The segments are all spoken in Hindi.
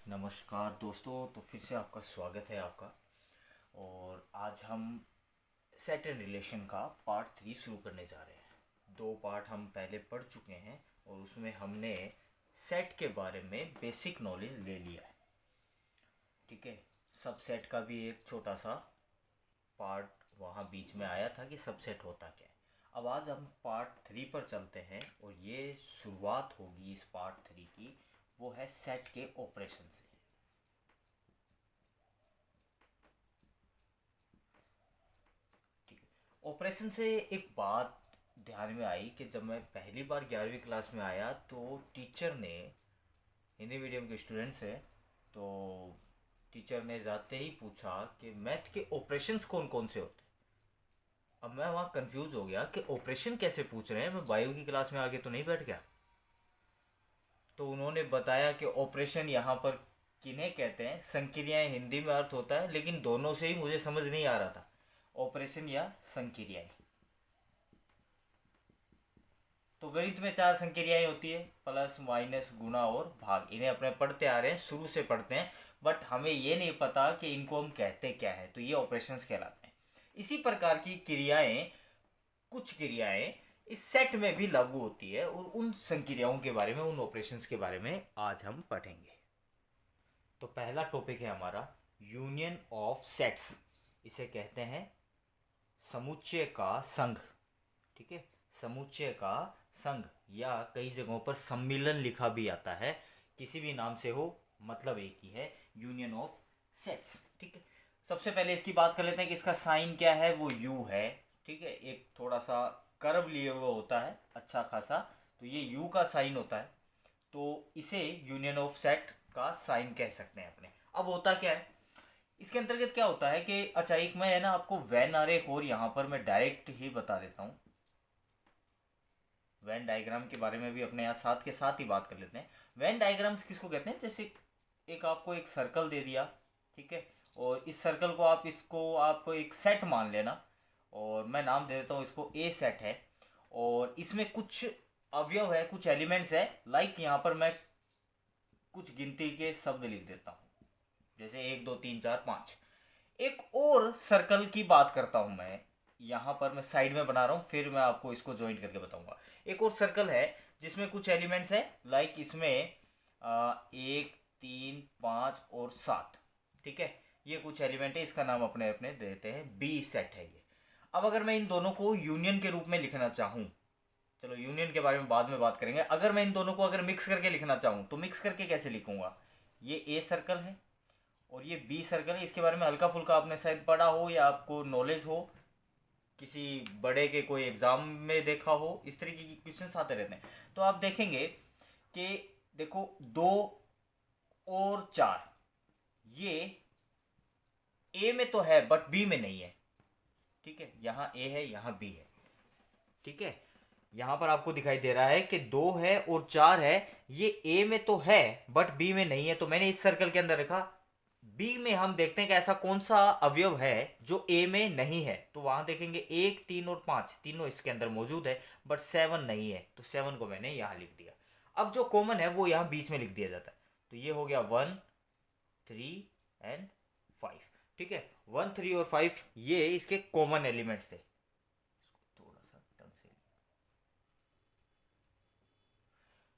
नमस्कार दोस्तों, तो फिर से आपका स्वागत है आपका। और आज हम सेट एंड रिलेशन का पार्ट 3 शुरू करने जा रहे हैं। 2 पार्ट हम पहले पढ़ चुके हैं और उसमें हमने सेट के बारे में बेसिक नॉलेज ले लिया है। ठीक है, सबसेट का भी एक छोटा सा पार्ट वहाँ बीच में आया था कि सबसेट होता क्या है। अब आज हम पार्ट 3 पर चलते हैं और ये शुरुआत होगी इस पार्ट 3 की, वो है सेट के ऑपरेशन से। ऑपरेशन से एक बात ध्यान में आई कि जब मैं पहली बार 11वीं क्लास में आया तो टीचर ने, हिंदी मीडियम के स्टूडेंट्स हैं, तो टीचर ने जाते ही पूछा कि मैथ के ऑपरेशंस कौन कौन से होते हैं। अब मैं वहाँ कंफ्यूज हो गया कि ऑपरेशन कैसे पूछ रहे हैं, मैं बायो की क्लास में आगे तो नहीं बैठ गया। तो उन्होंने बताया कि ऑपरेशन यहाँ पर किन्हें कहते हैं, संक्रियाएं हिंदी में अर्थ होता है, लेकिन दोनों से ही मुझे समझ नहीं आ रहा था, ऑपरेशन या संक्रियाएं। तो गणित में 4 संक्रियाएं होती है, प्लस माइनस गुणा और भाग। इन्हें अपने पढ़ते आ रहे हैं, शुरू से पढ़ते हैं, बट हमें ये नहीं पता कि इनको हम कहते क्या है, तो ये ऑपरेशंस कहलाते हैं। इसी प्रकार की क्रियाएं, कुछ क्रियाएं इस सेट में भी लागू होती है और उन संक्रियाओं के बारे में, उन ऑपरेशंस के बारे में आज हम पढ़ेंगे। तो पहला टॉपिक है हमारा यूनियन ऑफ सेट्स। इसे कहते हैं समुच्चय का संघ। ठीक है, समुच्चय का संघ, या कई जगहों पर सम्मिलन लिखा भी आता है, किसी भी नाम से हो, मतलब एक ही है, यूनियन ऑफ सेट्स। ठीक है, सबसे पहले इसकी बात कर लेते हैं कि इसका साइन क्या है, वो यू है। ठीक है, एक थोड़ा सा कर्व लिए हुआ होता है अच्छा खासा, तो ये यू का साइन होता है, तो इसे यूनियन ऑफ सेट का साइन कह सकते हैं अपने। अब होता क्या है इसके अंतर्गत, क्या होता है कि अच्छा, एक मैं है ना आपको वेन आरेख और यहाँ पर मैं डायरेक्ट ही बता देता हूँ। वेन डायग्राम के बारे में भी अपने यहाँ साथ के साथ ही बात कर लेते हैं। वेन डायग्राम्स किसको कहते हैं, जैसे एक आपको एक सर्कल दे दिया, ठीक है, और इस सर्कल को आप एक सेट मान लेना, और मैं नाम दे देता हूँ इसको ए सेट है, और इसमें कुछ अवयव है, कुछ एलिमेंट्स है, लाइक यहाँ पर मैं कुछ गिनती के शब्द लिख देता हूँ, जैसे 1 2 3 4 5। एक और सर्कल की बात करता हूं मैं, यहां पर मैं साइड में बना रहा हूं, फिर मैं आपको इसको ज्वाइन करके बताऊंगा। एक और सर्कल है जिसमें कुछ एलिमेंट्स है, लाइक इसमें 1 3 5 और 7। ठीक है, ये कुछ एलिमेंट है, इसका नाम अपने अपने देते हैं, बी सेट है ये। अब अगर मैं इन दोनों को यूनियन के रूप में लिखना चाहूं, चलो यूनियन के बारे में बाद में बात करेंगे, अगर मैं इन दोनों को अगर मिक्स करके लिखना चाहूं तो मिक्स करके कैसे लिखूंगा। ये ए सर्कल है और ये बी सर्कल है, इसके बारे में हल्का फुल्का आपने शायद पढ़ा हो या आपको नॉलेज हो, किसी बड़े के कोई एग्जाम में देखा हो, इस तरीके की क्वेश्चंस आते रहते हैं। तो आप देखेंगे कि देखो 2 और 4, ये ए में तो है बट बी में नहीं है। ठीक है, यहाँ ए है, यहाँ बी है। ठीक है, यहाँ पर आपको दिखाई दे रहा है कि 2 है और 4 है, ये ए में तो है बट बी में नहीं है, तो मैंने इस सर्कल के अंदर रखा। बी में हम देखते हैं कि ऐसा कौन सा अवयव है जो ए में नहीं है, तो वहां देखेंगे 1 3 और 5 तीनों इसके अंदर मौजूद है, बट 7 नहीं है, तो 7 को मैंने यहां लिख दिया। अब जो कॉमन है वो यहां बीच में लिख दिया जाता है, तो ये हो गया 1 3 एंड 5। ठीक है, 1 3 और 5 ये इसके कॉमन एलिमेंट्स थे। थोड़ा सा ढंग से,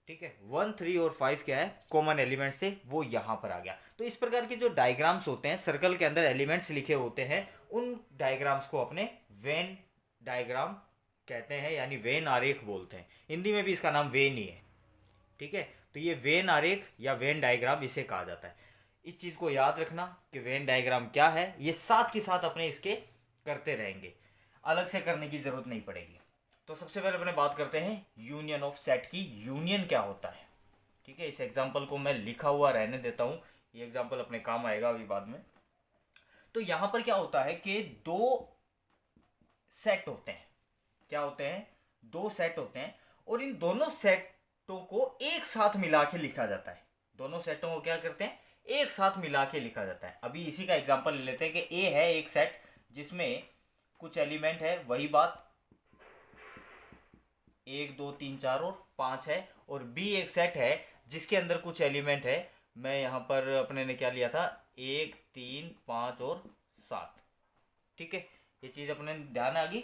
ठीक है, 1 3 और 5 क्या है, कॉमन एलिमेंट्स थे, वो यहां पर आ गया। तो इस प्रकार के जो डायग्राम्स होते हैं, सर्कल के अंदर एलिमेंट्स लिखे होते हैं, उन डायग्राम्स को अपने वेन डायग्राम कहते हैं, यानी वेन आरेख बोलते हैं। हिंदी में भी इसका नाम वेन ही है। ठीक है, तो ये वेन आरेख या वेन डायग्राम इसे कहा जाता है। इस चीज को याद रखना कि वेन डायग्राम क्या है, ये साथ के साथ अपने इसके करते रहेंगे, अलग से करने की जरूरत नहीं पड़ेगी। तो सबसे पहले अपने बात करते हैं यूनियन ऑफ सेट की। यूनियन क्या होता है, ठीक है, इस एग्जांपल को मैं लिखा हुआ रहने देता हूं, ये एग्जांपल अपने काम आएगा अभी बाद में। तो यहां पर क्या होता है कि 2 सेट होते हैं। क्या होते हैं, 2 सेट होते हैं, और इन दोनों सेटों को एक साथ मिला के लिखा जाता है। दोनों सेटों को क्या करते हैं, एक साथ मिला के लिखा जाता है। अभी इसी का एग्जांपल ले लेते हैं कि ए है एक सेट जिसमें कुछ एलिमेंट है, वही बात 1 2 3 4 और 5 है, और बी एक सेट है जिसके अंदर कुछ एलिमेंट है, मैं यहाँ पर अपने ने क्या लिया था, 1 3 5 और 7। ठीक है, ये चीज़ अपने ध्यान आ गई।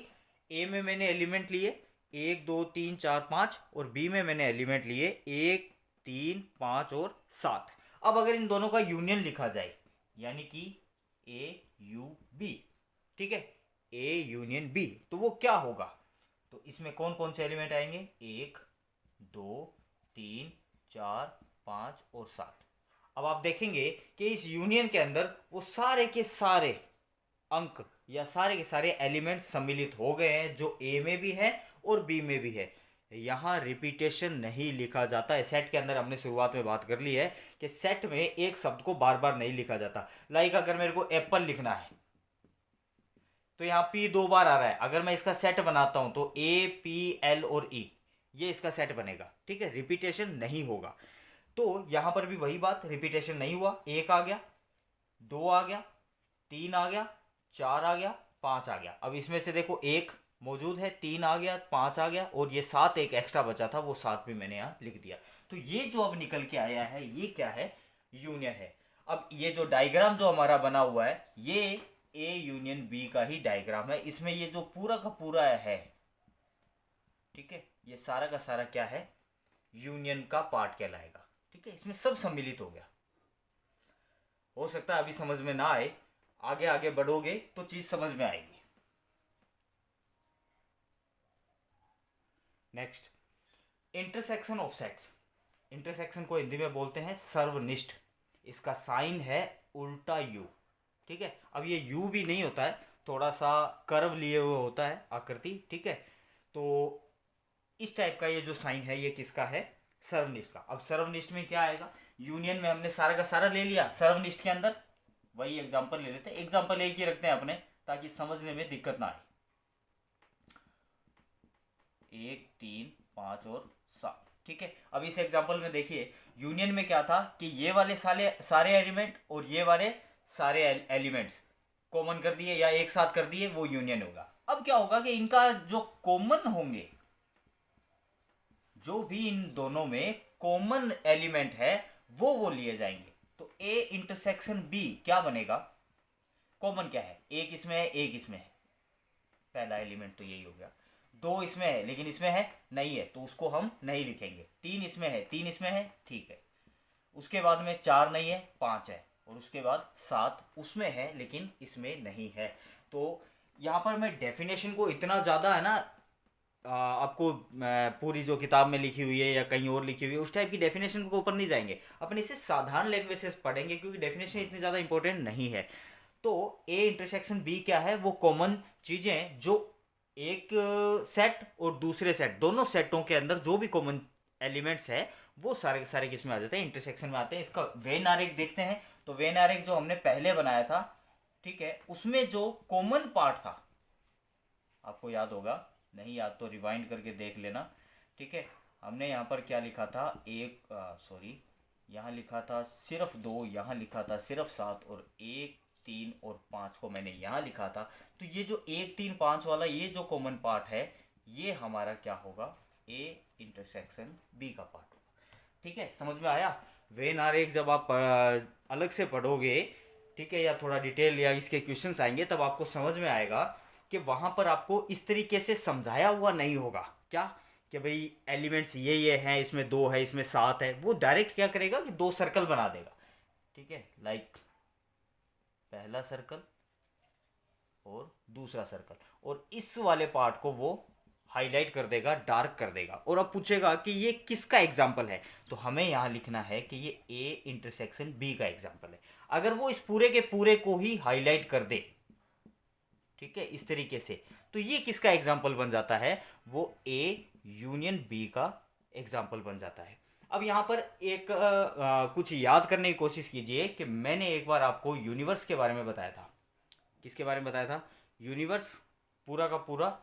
ए में मैंने एलिमेंट लिए 1 2 3 4 5, और बी में मैंने एलिमेंट लिए 1 3 5 और 7। अब अगर इन दोनों का यूनियन लिखा जाए, यानी कि ए यू बी, ठीक है, ए यूनियन बी, तो वो क्या होगा? तो इसमें कौन कौन से एलिमेंट आएंगे? 1 2 3 4 5 और 7। अब आप देखेंगे कि इस यूनियन के अंदर वो सारे के सारे अंक या सारे के सारे एलिमेंट सम्मिलित हो गए हैं, जो ए में भी है और बी में भी है। यहाँ रिपीटेशन नहीं लिखा जाता है। सेट के अंदर हमने शुरुआत में बात कर ली है कि सेट में एक शब्द को बार बार नहीं लिखा जाता। लाइक अगर मेरे को एप्पल लिखना है तो यहाँ पी 2 बार आ रहा है। अगर मैं इसका सेट बनाता हूं तो ए पी एल और ई, ये इसका सेट बनेगा। ठीक है, रिपीटेशन नहीं होगा। तो यहां पर भी वही बात, रिपीटेशन नहीं हुआ। 1 आ गया, 2 आ गया, 3 आ गया, 4 आ गया, 5 आ गया। अब इसमें से देखो 1 मौजूद है, 3 आ गया, 5 आ गया, और ये 7 एक एक्स्ट्रा बचा था, वो 7 भी मैंने यहाँ लिख दिया। तो ये जो अब निकल के आया है, ये क्या है? यूनियन है। अब ये जो डायग्राम जो हमारा बना हुआ है, ये ए यूनियन बी का ही डायग्राम है। इसमें ये जो पूरा का पूरा है, ठीक है, ये सारा का सारा क्या है? यूनियन का पार्ट कहलाएगा। ठीक है, इसमें सब सम्मिलित हो गया। हो सकता है अभी समझ में ना आए, आगे आगे बढ़ोगे तो चीज समझ में आएगी। Next, intersection of sets. Intersection को हिंदी में बोलते हैं सर्वनिष्ठ। इसका साइन है उल्टा यू। ठीक है, अब ये यू भी नहीं होता है, थोड़ा सा कर्व लिए हुए होता है आकृति। ठीक है, तो इस टाइप का ये जो साइन है, ये किसका है? सर्वनिष्ठ का। अब सर्वनिष्ठ में क्या आएगा? यूनियन में हमने सारा का सारा ले लिया, सर्वनिष्ठ के अंदर वही एग्जांपल ले लेते हैं। एग्जांपल एक ही रखते हैं अपने, ताकि समझने में दिक्कत ना आए। 1 3 5 और 7। ठीक है, अब इस एग्जांपल में देखिए, यूनियन में क्या था कि ये वाले सारे एलिमेंट और ये वाले सारे एलिमेंट्स कॉमन कर दिए या एक साथ कर दिए, वो यूनियन होगा। अब क्या होगा कि इनका जो कॉमन होंगे, जो भी इन दोनों में कॉमन एलिमेंट है, वो लिए जाएंगे। तो ए इंटरसेक्शन बी क्या बनेगा? कॉमन क्या है? एक इसमें है, एक इसमें है, पहला एलिमेंट तो यही हो गया। 2 इसमें है लेकिन इसमें है नहीं है, तो उसको हम नहीं लिखेंगे। 3 इसमें है, 3 इसमें है, ठीक है। उसके बाद में 4 नहीं है, 5 है, और उसके बाद 7 उसमें है लेकिन इसमें नहीं है। तो यहाँ पर मैं डेफिनेशन को इतना ज़्यादा है ना, आपको पूरी जो किताब में लिखी हुई है या कहीं और लिखी हुई है उस टाइप की डेफिनेशन के ऊपर नहीं जाएंगे, अपने इसे साधारण लैंग्वेज से पढ़ेंगे, क्योंकि डेफिनेशन इतनी ज़्यादा इंपॉर्टेंट नहीं है। तो ए इंटरसेक्शन बी क्या है? वो कॉमन चीज़ें जो एक सेट और दूसरे सेट, दोनों सेटों के अंदर जो भी कॉमन एलिमेंट्स है, वो सारे के सारे किस में आ जाते हैं? इंटरसेक्शन में आते हैं। इसका वेन आरेख देखते हैं। तो वेन आरेख जो हमने पहले बनाया था, ठीक है, उसमें जो कॉमन पार्ट था, आपको याद होगा, नहीं याद तो रिवाइंड करके देख लेना। ठीक है, हमने यहाँ पर क्या लिखा था? यहाँ लिखा था सिर्फ 2, यहाँ लिखा था सिर्फ 7, और 1 3 और 5 को मैंने यहाँ लिखा था। तो ये जो 1 3 5 वाला ये जो कॉमन पार्ट है, ये हमारा क्या होगा? ए इंटरसेक्शन बी का पार्ट होगा। ठीक है, समझ में आया? वेन आरेख जब आप अलग से पढ़ोगे, ठीक है, या थोड़ा डिटेल या इसके क्वेश्चंस आएंगे, तब आपको समझ में आएगा कि वहां पर आपको इस तरीके से समझाया हुआ नहीं होगा क्या कि भाई एलिमेंट्स ये हैं, इसमें 2 है, इसमें 7 है। वो डायरेक्ट क्या करेगा कि 2 सर्कल बना देगा। ठीक है, लाइक पहला सर्कल और दूसरा सर्कल, और इस वाले पार्ट को वो हाईलाइट कर देगा, डार्क कर देगा, और अब पूछेगा कि ये किसका एग्जाम्पल है? तो हमें यहाँ लिखना है कि ये ए इंटरसेक्शन बी का एग्जाम्पल है। अगर वो इस पूरे के पूरे को ही हाईलाइट कर दे, ठीक है, इस तरीके से, तो ये किसका एग्जाम्पल बन जाता है? वो ए यूनियन बी का एग्जाम्पल बन जाता है। अब यहाँ पर एक कुछ याद करने की कोशिश कीजिए कि मैंने एक बार आपको यूनिवर्स के बारे में बताया था। किसके बारे में बताया था? यूनिवर्स पूरा का पूरा।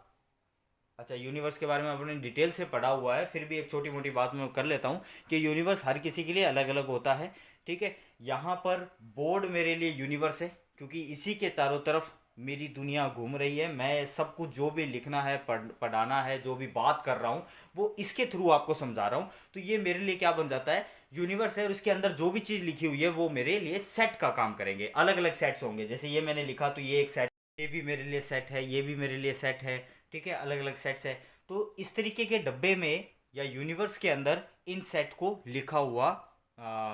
अच्छा, यूनिवर्स के बारे में आपने डिटेल से पढ़ा हुआ है, फिर भी एक छोटी मोटी बात मैं कर लेता हूँ कि यूनिवर्स हर किसी के लिए अलग अलग होता है। ठीक है, यहाँ पर बोर्ड मेरे लिए यूनिवर्स है, क्योंकि इसी के चारों तरफ मेरी दुनिया घूम रही है। मैं सब कुछ जो भी लिखना है, पढ़ाना है, जो भी बात कर रहा हूँ, वो इसके थ्रू आपको समझा रहा हूँ। तो ये मेरे लिए क्या बन जाता है? यूनिवर्स है और इसके अंदर जो भी चीज़ लिखी हुई है वो मेरे लिए सेट का काम करेंगे, अलग अलग सेट्स होंगे। जैसे ये मैंने लिखा तो ये एक सेट, ये भी मेरे लिए सेट है, ये भी मेरे लिए सेट है, ठीक है, अलग अलग सेट्स है। तो इस तरीके के डब्बे में या यूनिवर्स के अंदर इन सेट को लिखा हुआ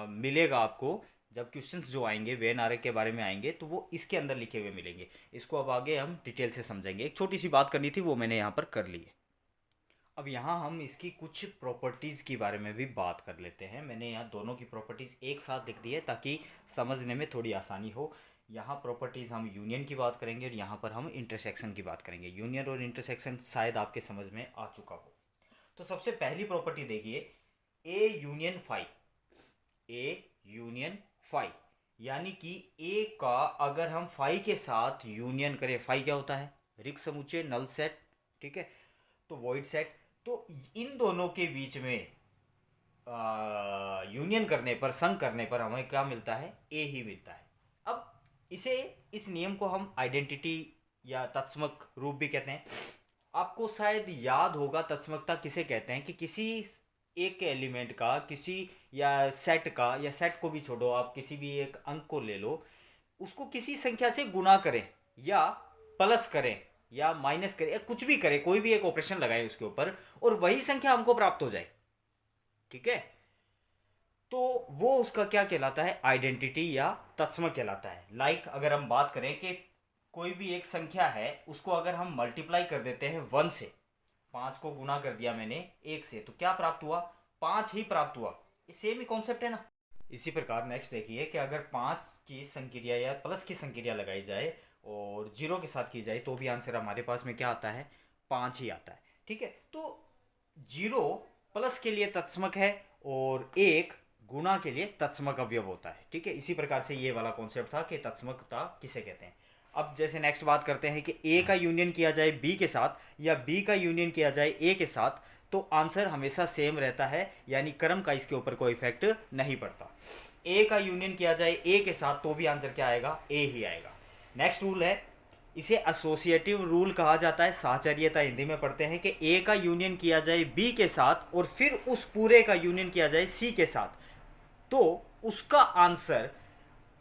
मिलेगा आपको। जब क्वेश्चंस जो आएंगे वेन आरे के बारे में आएंगे तो वो इसके अंदर लिखे हुए मिलेंगे। इसको अब आगे हम डिटेल से समझेंगे। एक छोटी सी बात करनी थी वो मैंने यहाँ पर कर ली है। अब यहाँ हम इसकी कुछ प्रॉपर्टीज़ के बारे में भी बात कर लेते हैं। मैंने यहाँ दोनों की प्रॉपर्टीज़ एक साथ लिख दी है ताकि समझने में थोड़ी आसानी हो। यहाँ प्रॉपर्टीज़ हम यूनियन की बात करेंगे और यहाँ पर हम इंटरसेक्शन की बात करेंगे। यूनियन और इंटरसेक्शन शायद आपके समझ में आ चुका हो। तो सबसे पहली प्रॉपर्टी देखिए, A union phi. A union phi यानी कि ए का अगर हम फाई के साथ यूनियन करें, फाई क्या होता है? रिक्त समुच्चय, नल सेट, ठीक है, तो वॉइड सेट। तो इन दोनों के बीच में यूनियन करने पर, संग करने पर हमें क्या मिलता है? ए ही मिलता है। अब इस नियम को हम आइडेंटिटी या तत्समक रूप भी कहते हैं। आपको शायद याद होगा तत्समकता किसे कहते हैं, कि किसी एक एलिमेंट का, किसी या सेट का, या सेट को भी छोड़ो, आप किसी भी एक अंक को ले लो, उसको किसी संख्या से गुणा करें या प्लस करें या माइनस करें या कुछ भी करें, कोई भी एक ऑपरेशन लगाएं उसके ऊपर और वही संख्या हमको प्राप्त हो जाए, ठीक है, तो वो उसका क्या कहलाता है? आइडेंटिटी या तत्समक कहलाता है। लाइक अगर हम बात करें कि कोई भी एक संख्या है, उसको अगर हम मल्टीप्लाई कर देते हैं 1 से, 5 को गुना कर दिया मैंने 1 से, तो क्या प्राप्त हुआ? 5 ही प्राप्त हुआ। ये सेम ही कॉन्सेप्ट है ना। इसी प्रकार नेक्स्ट देखिए कि अगर 5 की संक्रिया या प्लस की संक्रिया लगाई जाए और 0 के साथ की जाए तो भी आंसर हमारे पास में क्या आता है? 5 ही आता है, ठीक है। तो 0 प्लस के लिए तत्समक है और 1 गुणा के लिए तत्समक अवयव होता है, ठीक है। इसी प्रकार से ये वाला कॉन्सेप्ट था कि तत्समकता किसे कहते हैं। अब जैसे नेक्स्ट बात करते हैं कि ए का यूनियन किया जाए बी के साथ या बी का यूनियन किया जाए ए के साथ, तो आंसर हमेशा सेम रहता है, यानी क्रम का इसके ऊपर कोई इफेक्ट नहीं पड़ता। ए का यूनियन किया जाए ए के साथ तो भी आंसर क्या आएगा? ए ही आएगा। नेक्स्ट रूल है, इसे एसोसिएटिव रूल कहा जाता है। साहचर्यता हिंदी में पढ़ते हैं कि ए का यूनियन किया जाए बी के साथ और फिर उस पूरे का यूनियन किया जाए सी के साथ, तो उसका आंसर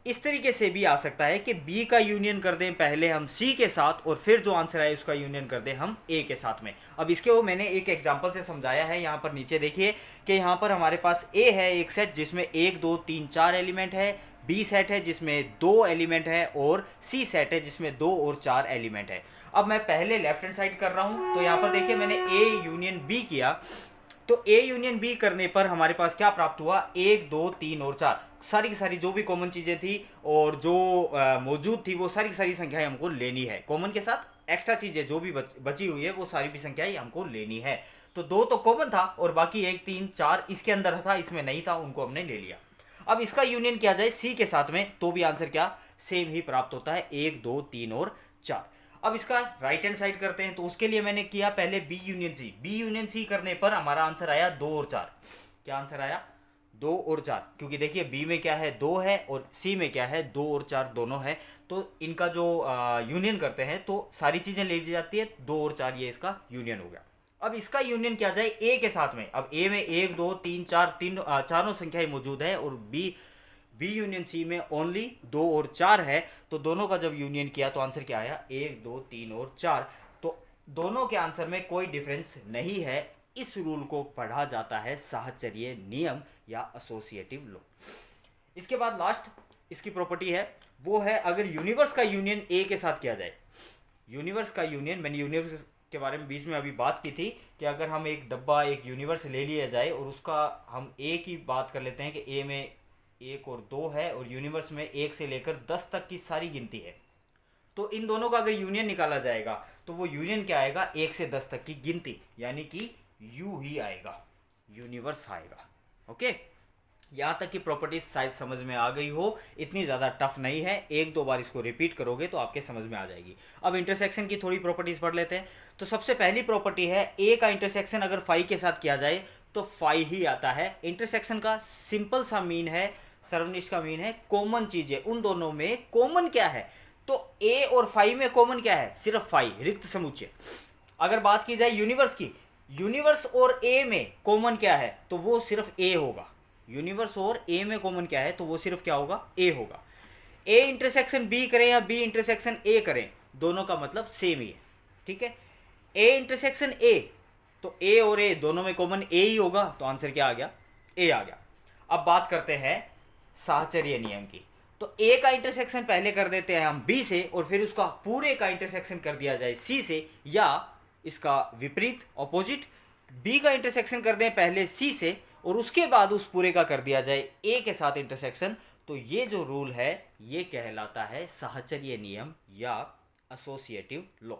इस तरीके से भी आ सकता है कि बी का यूनियन कर दें पहले हम सी के साथ और फिर जो आंसर आए उसका यूनियन कर दें हम ए के साथ में। अब इसके वो मैंने एक एग्जांपल से समझाया है। यहाँ पर नीचे देखिए कि यहाँ पर हमारे पास ए है एक सेट जिसमें 1 2 3 4 एलिमेंट है, बी सेट है जिसमें 2 एलिमेंट है और सी सेट है जिसमें 2 और 4 एलिमेंट है। अब मैं पहले लेफ्ट हैंड साइड कर रहा हूँ, तो यहाँ पर देखिए मैंने ए यूनियन बी किया, तो ए यूनियन बी करने पर हमारे पास क्या प्राप्त हुआ? 1 2 3 और 4, सारी की सारी जो भी कॉमन चीज़ें थी और जो मौजूद थी वो सारी की सारी संख्याएं हमको लेनी है। कॉमन के साथ एक्स्ट्रा चीज़ें जो भी बची हुई है वो सारी भी संख्याएं हमको लेनी है। तो 2 तो कॉमन था और बाकी 1 3 4 इसके अंदर था, इसमें नहीं था, उनको हमने ले लिया। अब इसका यूनियन किया जाए सी के साथ में तो भी आंसर क्या? सेम ही प्राप्त होता है, 1 2 3 और 4। अब इसका राइट हैंड साइड करते हैं, तो उसके लिए मैंने किया पहले B union C. B union C करने पर हमारा आंसर आया 2 और 4। क्या आंसर आया? 2 और 4, क्योंकि देखिए बी में क्या है? 2 है और सी में क्या है? 2 और 4 दोनों है। तो इनका जो यूनियन करते हैं तो सारी चीज़ें ले ली जाती है, 2 और 4 ये इसका यूनियन हो गया। अब इसका यूनियन किया जाए ए के साथ में। अब ए में 1 2 3 4 चारों संख्याएं मौजूद है और बी यूनियन सी में ओनली 2 और 4 है, तो दोनों का जब यूनियन किया तो आंसर क्या आया? 1 2 3 और 4। तो दोनों के आंसर में कोई डिफरेंस नहीं है। इस रूल को पढ़ा जाता है साहचर्य नियम या एसोसिएटिव लॉ। इसके बाद लास्ट इसकी प्रॉपर्टी है, वो है अगर यूनिवर्स का यूनियन ए के साथ किया जाए। यूनिवर्स का यूनियन, मैंने यूनिवर्स के बारे में बीच में अभी बात की थी कि अगर हम एक डब्बा, एक यूनिवर्स ले लिया जाए और उसका हम ए की बात कर लेते हैं कि ए में 1 और 2 है और यूनिवर्स में 1 से लेकर 10 तक की सारी गिनती है, तो इन दोनों का अगर यूनियन निकाला जाएगा तो वो यूनियन क्या आएगा? 1 से 10 तक की गिनती, यानी कि यू ही आएगा, यूनिवर्स आएगा। ओके, यहाँ तक की प्रॉपर्टीज शायद समझ में आ गई हो, इतनी ज़्यादा टफ नहीं है, 1-2 बार इसको रिपीट करोगे तो आपके समझ में आ जाएगी। अब इंटरसेक्शन की थोड़ी प्रॉपर्टीज पढ़ लेते हैं। तो सबसे पहली प्रॉपर्टी है, ए का इंटरसेक्शन अगर फाई के साथ किया जाए तो फाई ही आता है। इंटरसेक्शन का सिंपल सा मीन है, सर्वनिष्ठ का मीन है कॉमन चीजें। उन दोनों में कॉमन क्या है? तो ए और फाई में कॉमन क्या है? सिर्फ फाई, रिक्त समुच्चय। अगर बात की जाए यूनिवर्स की, यूनिवर्स और ए में कॉमन क्या है? तो वो सिर्फ ए होगा। यूनिवर्स और ए में कॉमन क्या है, तो वो सिर्फ क्या होगा, ए होगा। ए इंटरसेक्शन बी करें या बी इंटरसेक्शन ए करें, दोनों का मतलब सेम ही है, ठीक है। ए इंटरसेक्शन ए, तो ए और ए दोनों में कॉमन ए ही होगा, तो आंसर क्या आ गया, ए आ गया। अब बात करते हैं साहचर्य नियम की। तो ए का इंटरसेक्शन पहले कर देते हैं हम बी से, और फिर उसका पूरे का इंटरसेक्शन कर दिया जाए सी से, या इसका विपरीत ऑपोजिट, बी का इंटरसेक्शन कर दें पहले सी से और उसके बाद उस पूरे का कर दिया जाए ए के साथ इंटरसेक्शन। तो ये जो रूल है ये कहलाता है साहचर्य नियम या एसोसिएटिव लॉ,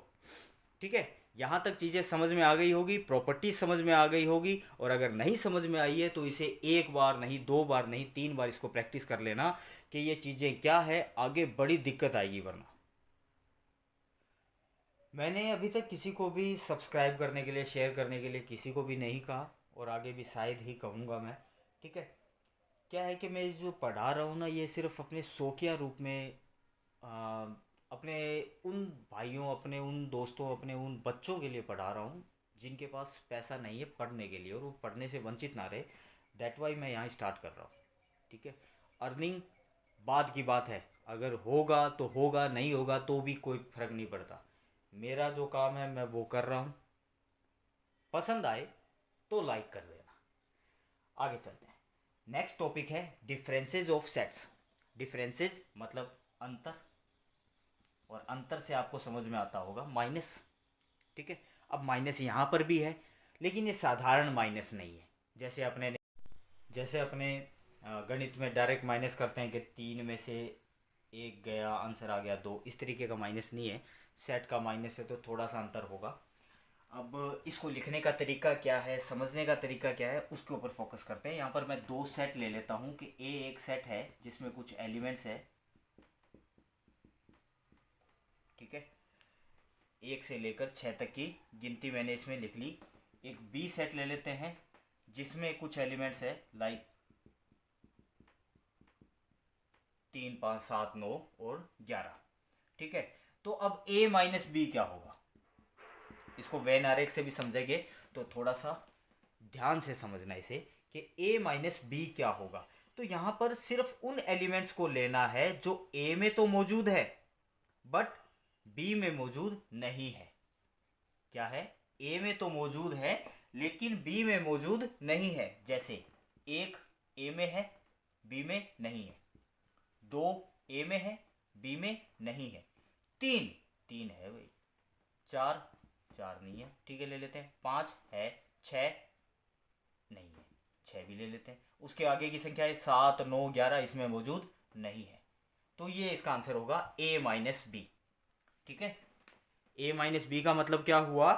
ठीक है। यहाँ तक चीज़ें समझ में आ गई होगी, प्रॉपर्टी समझ में आ गई होगी, और अगर नहीं समझ में आई है तो इसे एक बार नहीं, दो बार नहीं, 3 बार इसको प्रैक्टिस कर लेना कि ये चीज़ें क्या है, आगे बड़ी दिक्कत आएगी वरना। मैंने अभी तक किसी को भी सब्सक्राइब करने के लिए, शेयर करने के लिए किसी को भी नहीं कहा, और आगे भी शायद ही कहूँगा मैं, ठीक है। क्या है कि मैं जो पढ़ा रहा हूँ ना, ये सिर्फ अपने शौकिया रूप में अपने उन भाइयों, अपने उन दोस्तों, अपने उन बच्चों के लिए पढ़ा रहा हूँ जिनके पास पैसा नहीं है पढ़ने के लिए, और वो पढ़ने से वंचित ना रहे। दैट वाई मैं यहाँ स्टार्ट कर रहा हूँ, ठीक है। अर्निंग बाद की बात है, अगर होगा तो होगा, नहीं होगा तो भी कोई फ़र्क नहीं पड़ता। मेरा जो काम है मैं वो कर रहा हूँ, पसंद आए तो लाइक कर देना। आगे चलते हैं। नेक्स्ट टॉपिक है डिफरेंसेस ऑफ सेट्स। डिफरेंसेस मतलब अंतर, और अंतर से आपको समझ में आता होगा माइनस, ठीक है। अब माइनस यहाँ पर भी है, लेकिन ये साधारण माइनस नहीं है, जैसे अपने गणित में डायरेक्ट माइनस करते हैं कि 3 में से 1 गया, आंसर आ गया 2, इस तरीके का माइनस नहीं है। सेट का माइनस है तो थोड़ा सा अंतर होगा। अब इसको लिखने का तरीका क्या है, समझने का तरीका क्या है, उसके ऊपर फोकस करते हैं। यहाँ पर मैं 2 सेट ले लेता हूँ कि ए एक सेट है जिसमें कुछ एलिमेंट्स है, ठीक है, 1 से लेकर 6 तक की गिनती मैंने इसमें लिख ली। एक बी सेट ले लेते हैं जिसमें कुछ एलिमेंट्स है, लाइक 3, 5, 7, 9 और 11, ठीक है। तो अब a माइनस बी क्या होगा, इसको वेन आरेख से भी समझेंगे, तो थोड़ा सा ध्यान से समझना इसे कि a माइनस बी क्या होगा। तो यहाँ पर सिर्फ उन एलिमेंट्स को लेना है जो a में तो मौजूद है बट b में मौजूद नहीं है। क्या है, a में तो मौजूद है लेकिन b में मौजूद नहीं है। जैसे 1 a में है b में नहीं है, 2 a में है b में नहीं है, 3 है भाई, 4 नहीं है, ठीक है, ले लेते हैं, 5 है, 6 नहीं है, 6 भी ले लेते हैं। उसके आगे की संख्या है 7, 9, 11, इसमें मौजूद नहीं है। तो ये इसका आंसर होगा a माइनस बी, ठीक है। a माइनस बी का मतलब क्या हुआ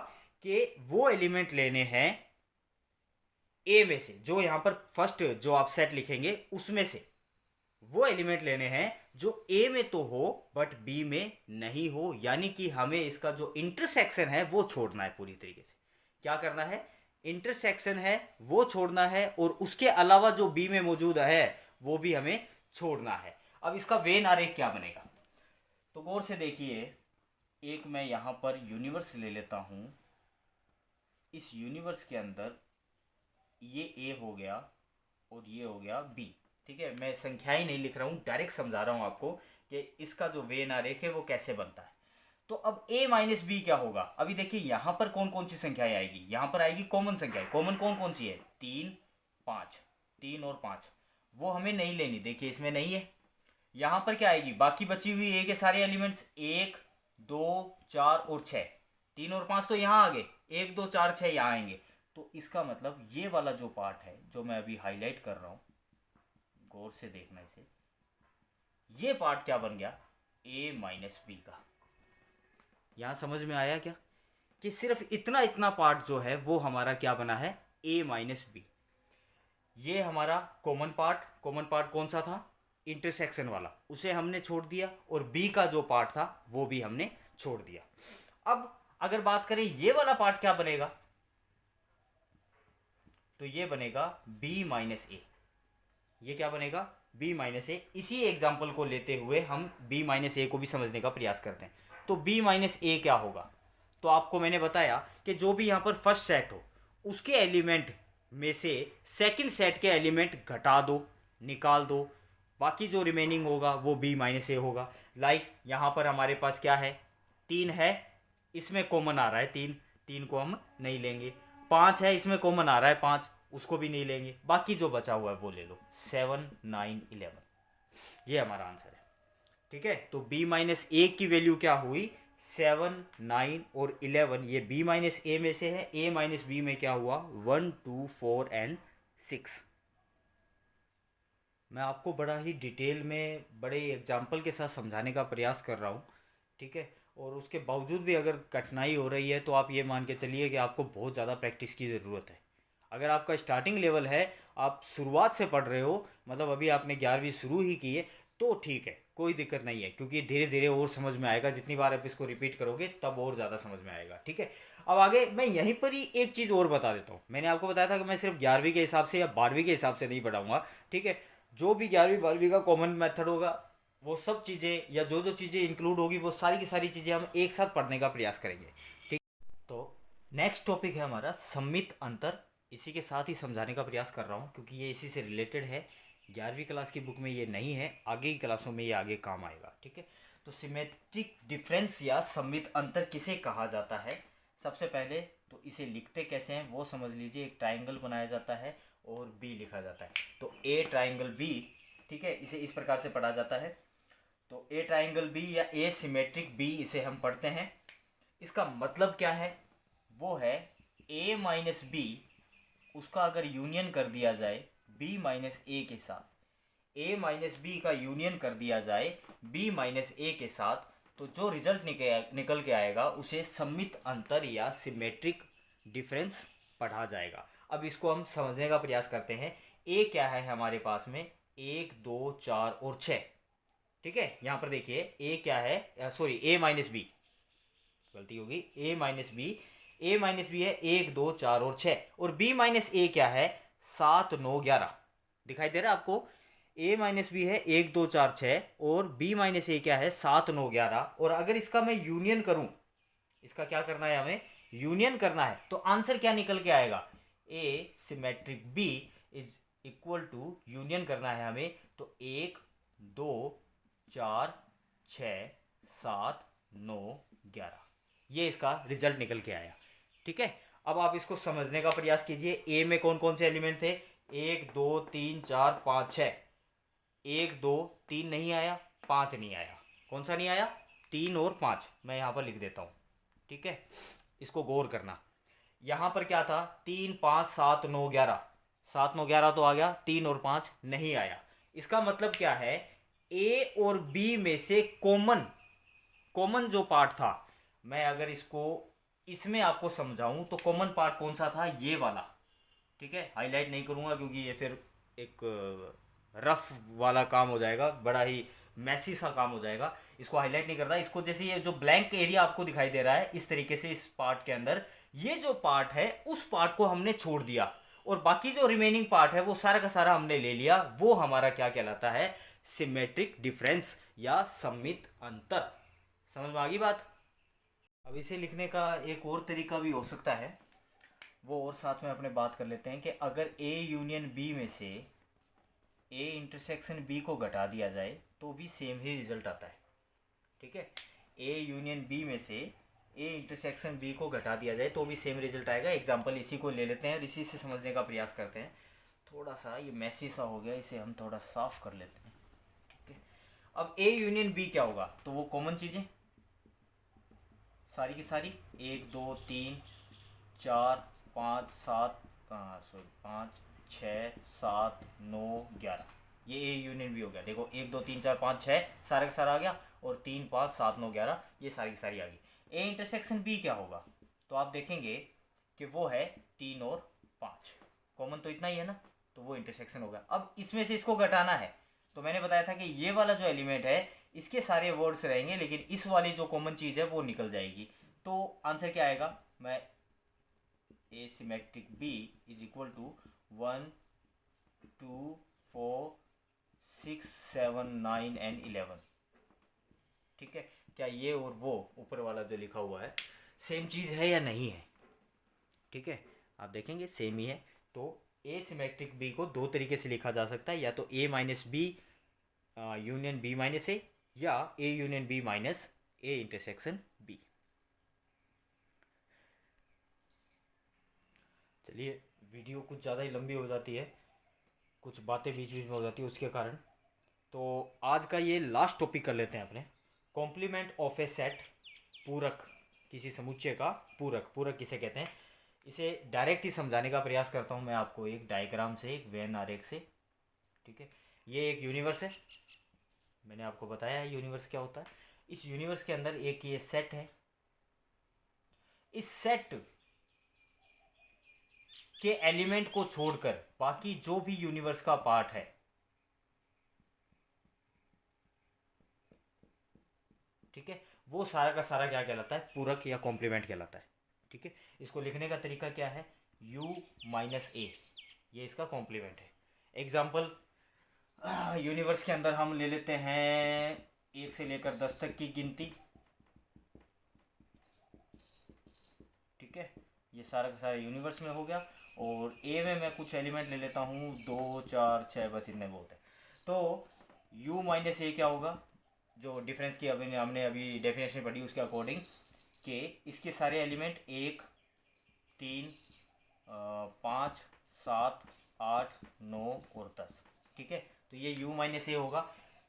कि वो एलिमेंट लेने हैं a में से, जो यहाँ पर फर्स्ट जो आप सेट लिखेंगे उसमें से वो एलिमेंट लेने हैं जो a में तो हो बट b में नहीं हो, यानी कि हमें इसका जो इंटरसेक्शन है वो छोड़ना है पूरी तरीके से। क्या करना है, इंटरसेक्शन है वो छोड़ना है, और उसके अलावा जो b में मौजूद है वो भी हमें छोड़ना है। अब इसका वेन आरेख क्या बनेगा, तो गौर से देखिए। एक मैं यहाँ पर यूनिवर्स ले लेता हूँ, इस यूनिवर्स के अंदर ये a हो गया और ये हो गया b, ठीक है। मैं संख्याएं नहीं लिख रहा हूँ, डायरेक्ट समझा रहा हूँ आपको कि इसका जो वेन आरेख है वो कैसे बनता है। तो अब a माइनस बी क्या होगा, अभी देखिए यहाँ पर कौन कौन सी संख्याएं आएगी, यहाँ पर आएगी कॉमन संख्याएं। कॉमन कौन कौन सी है, 3, 5, 3 और 5, वो हमें नहीं लेनी, देखिए इसमें नहीं है। यहाँ पर क्या आएगी, बाकी बची हुई a के सारे एलिमेंट्स, 1, 2, 4 और 6, 3 और 5 तो यहाँ आ गए, 1, 2, 4, 6 यहाँ आएंगे। तो इसका मतलब ये वाला जो पार्ट है जो मैं अभी हाईलाइट कर रहा हूँ, गौर से देखना इसे, ये पार्ट क्या बन गया, a माइनस बी का। यहां समझ में आया क्या कि सिर्फ इतना इतना पार्ट जो है वो हमारा क्या बना है, a माइनस बी। ये हमारा कॉमन पार्ट कौन सा था, इंटरसेक्शन वाला, उसे हमने छोड़ दिया, और b का जो पार्ट था वो भी हमने छोड़ दिया। अब अगर बात करें ये वाला पार्ट क्या बनेगा, तो ये बनेगा b माइनस ए। ये क्या बनेगा, b माइनस ए। इसी एग्जाम्पल को लेते हुए हम b माइनस ए को भी समझने का प्रयास करते हैं। तो b माइनस ए क्या होगा, तो आपको मैंने बताया कि जो भी यहाँ पर फर्स्ट सेट हो उसके एलिमेंट में से सेकंड सेट के एलिमेंट घटा दो, निकाल दो, बाकी जो रिमेनिंग होगा वो b माइनस ए होगा। लाइक यहाँ पर हमारे पास क्या है, 3 है, इसमें कॉमन आ रहा है 3, 3 को हम नहीं लेंगे। 5 है, इसमें कॉमन आ रहा है 5, उसको भी नहीं लेंगे। बाकी जो बचा हुआ है वो ले लो, 7 9 11, ये हमारा आंसर है। ठीक है, तो b माइनस ए की वैल्यू क्या हुई, 7 9 और 11, ये b माइनस ए में से है। a माइनस बी में क्या हुआ, 1 2 4 एंड 6। मैं आपको बड़ा ही डिटेल में बड़े एग्जाम्पल के साथ समझाने का प्रयास कर रहा हूँ। ठीक है, और उसके बावजूद भी अगर कठिनाई हो रही है तो आप ये मान के चलिए कि आपको बहुत ज़्यादा प्रैक्टिस की ज़रूरत है। अगर आपका स्टार्टिंग लेवल है, आप शुरुआत से पढ़ रहे हो, मतलब अभी आपने 11वीं शुरू ही की है, तो ठीक है, कोई दिक्कत नहीं है, क्योंकि धीरे धीरे और समझ में आएगा। जितनी बार आप इसको रिपीट करोगे तब और ज़्यादा समझ में आएगा। ठीक है, अब आगे मैं यहीं पर ही एक चीज़ और बता देता हूँ। मैंने आपको बताया था कि मैं सिर्फ 11वीं के हिसाब से या 12वीं के हिसाब से नहीं पढ़ाऊँगा। ठीक है, जो भी 11वीं 12वीं का कॉमन मेथड होगा, वो सब चीज़ें या जो जो चीज़ें इंक्लूड होगी, वो सारी की सारी चीज़ें हम एक साथ पढ़ने का प्रयास करेंगे। ठीक, तो नेक्स्ट टॉपिक है हमारा सम्मित अंतर। इसी के साथ ही समझाने का प्रयास कर रहा हूँ क्योंकि ये इसी से रिलेटेड है। 11वीं क्लास की बुक में ये नहीं है, आगे की क्लासों में ये आगे काम आएगा। ठीक है, तो सिमेट्रिक डिफरेंस या सम्मित अंतर किसे कहा जाता है। सबसे पहले तो इसे लिखते कैसे हैं वो समझ लीजिए। एक ट्राइंगल बनाया जाता है और बी लिखा जाता है, तो ए ट्राइंगल बी। ठीक है, इसे इस प्रकार से पढ़ा जाता है। तो ए ट्राइंगल बी या ए सिमेट्रिक बी इसे हम पढ़ते हैं। इसका मतलब क्या है, वो है ए माइनस बी, उसका अगर यूनियन कर दिया जाए बी माइनस ए के साथ, ए माइनस बी का यूनियन कर दिया जाए बी माइनस ए के साथ, तो जो रिजल्ट निकल के आएगा उसे सम्मित अंतर या सिमेट्रिक डिफरेंस पढ़ा जाएगा। अब इसको हम समझने का प्रयास करते हैं। ए क्या है हमारे पास में, 1 2 4 और 6। ठीक है, यहाँ पर देखिए ए क्या है, सॉरी ए माइनस बी, गलती होगी, ए माइनस बी। ए माइनस बी है 1 2 4 और 6, और बी माइनस ए क्या है, 7 9 11। दिखाई दे रहा है आपको, ए माइनस बी है 1 2 4 6 और बी माइनस ए क्या है 7 9 11। और अगर इसका मैं यूनियन करूं, इसका क्या करना है, हमें यूनियन करना है, तो आंसर क्या निकल के आएगा, A symmetric B is equal to, union करना है हमें, तो 1 2 4 6 7 9 11, ये इसका रिजल्ट निकल के आया। ठीक है, अब आप इसको समझने का प्रयास कीजिए। ए में कौन कौन से एलिमेंट थे, 1 2 3 4 5 6। 1 2 3 नहीं आया, 5 नहीं आया। कौन सा नहीं आया, 3 और 5। मैं यहाँ पर लिख देता हूँ। ठीक है, इसको गौर करना। यहाँ पर क्या था, 3 5 7 9 11, 7 9 11 तो आ गया, 3 और 5 नहीं आया। इसका मतलब क्या है, ए और बी में से कॉमन कॉमन जो पार्ट था, मैं अगर इसको इसमें आपको समझाऊं तो कॉमन पार्ट कौन सा था, ये वाला। ठीक है, हाईलाइट नहीं करूंगा क्योंकि ये फिर एक रफ वाला काम हो जाएगा, बड़ा ही मैसी सा काम हो जाएगा। इसको हाईलाइट नहीं करता, इसको जैसे ये जो ब्लैंक एरिया आपको दिखाई दे रहा है, इस तरीके से इस पार्ट के अंदर ये जो पार्ट है उस पार्ट को हमने छोड़ दिया, और बाकी जो रिमेनिंग पार्ट है वो सारा का सारा हमने ले लिया। वो हमारा क्या कहलाता है, सिमेट्रिक डिफरेंस या सम्मित अंतर। समझ में आ गई बात। अब इसे लिखने का एक और तरीका भी हो सकता है, वो और साथ में अपने बात कर लेते हैं कि अगर ए यूनियन बी में से ए इंटरसेक्शन बी को घटा दिया जाए तो भी सेम ही रिजल्ट आता है। ठीक है, ए यूनियन बी में से ए इंटरसेक्शन बी को घटा दिया जाए तो भी सेम रिजल्ट आएगा। एग्जाम्पल इसी को ले लेते हैं और इसी से समझने का प्रयास करते हैं। थोड़ा सा ये मैसी सा हो गया, इसे हम थोड़ा साफ कर लेते हैं। ठीक है, अब ए यूनियन बी क्या होगा, तो वो कॉमन चीज़ें सारी की सारी, 1 2 3 4 5 7, सॉरी 5 6 7 9 11, ये ए यूनियन बी हो गया। देखो 1 2 3 4 5 6 सारा का सारा आ गया, और 3 5 7 9 11 ये सारी की सारी आ गई। ए इंटरसेक्शन बी क्या होगा, तो आप देखेंगे कि वो है 3 और 5, कॉमन तो इतना ही है ना, तो वो इंटरसेक्शन होगा। अब इसमें से इसको घटाना है, तो मैंने बताया था कि ये वाला जो एलिमेंट है इसके सारे वर्ड्स रहेंगे, लेकिन इस वाली जो कॉमन चीज़ है वो निकल जाएगी। तो आंसर क्या आएगा, मैं A symmetric B is equal to 1 2 4 6 7 9 and 11। ठीक है, क्या ये और वो ऊपर वाला जो लिखा हुआ है सेम चीज़ है या नहीं है। ठीक है, आप देखेंगे सेम ही है, तो ए सिमेट्रिक बी को दो तरीके से लिखा जा सकता है, या तो A minus B union B minus A, या A union B minus A intersection B. चलिए, वीडियो कुछ ज़्यादा ही लंबी हो जाती है, कुछ बातें बीच बीच में हो जाती है उसके कारण, तो आज का ये लास्ट टॉपिक कर लेते हैं अपने, कॉम्प्लीमेंट ऑफ ए सेट, पूरक किसी समुच्चय का पूरक। पूरक किसे कहते हैं, इसे डायरेक्ट ही समझाने का प्रयास करता हूँ मैं आपको एक डायग्राम से, एक वेन आरेख से। ठीक है, ये एक यूनिवर्स है, मैंने आपको बताया है यूनिवर्स क्या होता है। इस यूनिवर्स के अंदर एक ये सेट है, इस सेट के एलिमेंट को छोड़कर बाकी जो भी यूनिवर्स का पार्ट है, ठीक है, वो सारा का सारा क्या कहलाता है, पूरक या कॉम्प्लीमेंट कहलाता है। ठीक है, इसको लिखने का तरीका क्या है, u माइनस ए, ये इसका कॉम्प्लीमेंट है। एग्जाम्पल, यूनिवर्स के अंदर हम ले लेते हैं 1 से लेकर 10 तक की गिनती। ठीक है, ये सारा का सारा यूनिवर्स में हो गया, और ए में मैं कुछ एलिमेंट ले लेता हूँ 2, 4, 6, बस इतने बहुत है। तो u माइनस ए क्या होगा, जो डिफरेंस की अभी हमने अभी डेफिनेशन पढ़ी उसके अकॉर्डिंग, कि इसके सारे एलिमेंट 1, 3, 5, 7, 8, 9 और 10। ठीक है, तो ये u माइनस ए होगा।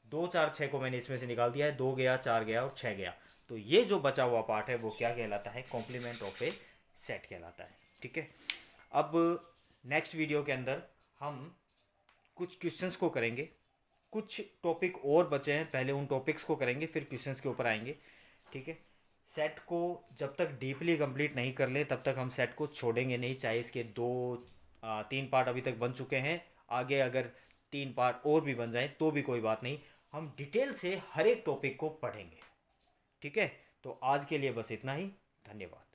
2, 4, 6 को मैंने इसमें से निकाल दिया है, 2 गया, 4 गया और 6 गया, तो ये जो बचा हुआ पार्ट है वो क्या कहलाता है, कॉम्प्लीमेंट ऑफ ए सेट कहलाता है। ठीक है, अब नेक्स्ट वीडियो के अंदर हम कुछ क्वेश्चंस को करेंगे, कुछ टॉपिक और बचे हैं, पहले उन टॉपिक्स को करेंगे फिर क्वेश्चंस के ऊपर आएंगे। ठीक है, सेट को जब तक डीपली कंप्लीट नहीं कर ले तब तक हम सेट को छोड़ेंगे नहीं, चाहे इसके 3 पार्ट अभी तक बन चुके हैं, आगे अगर 3 पार्ट और भी बन जाएं तो भी कोई बात नहीं, हम डिटेल से हर एक टॉपिक को पढ़ेंगे। ठीक है, तो आज के लिए बस इतना ही, धन्यवाद।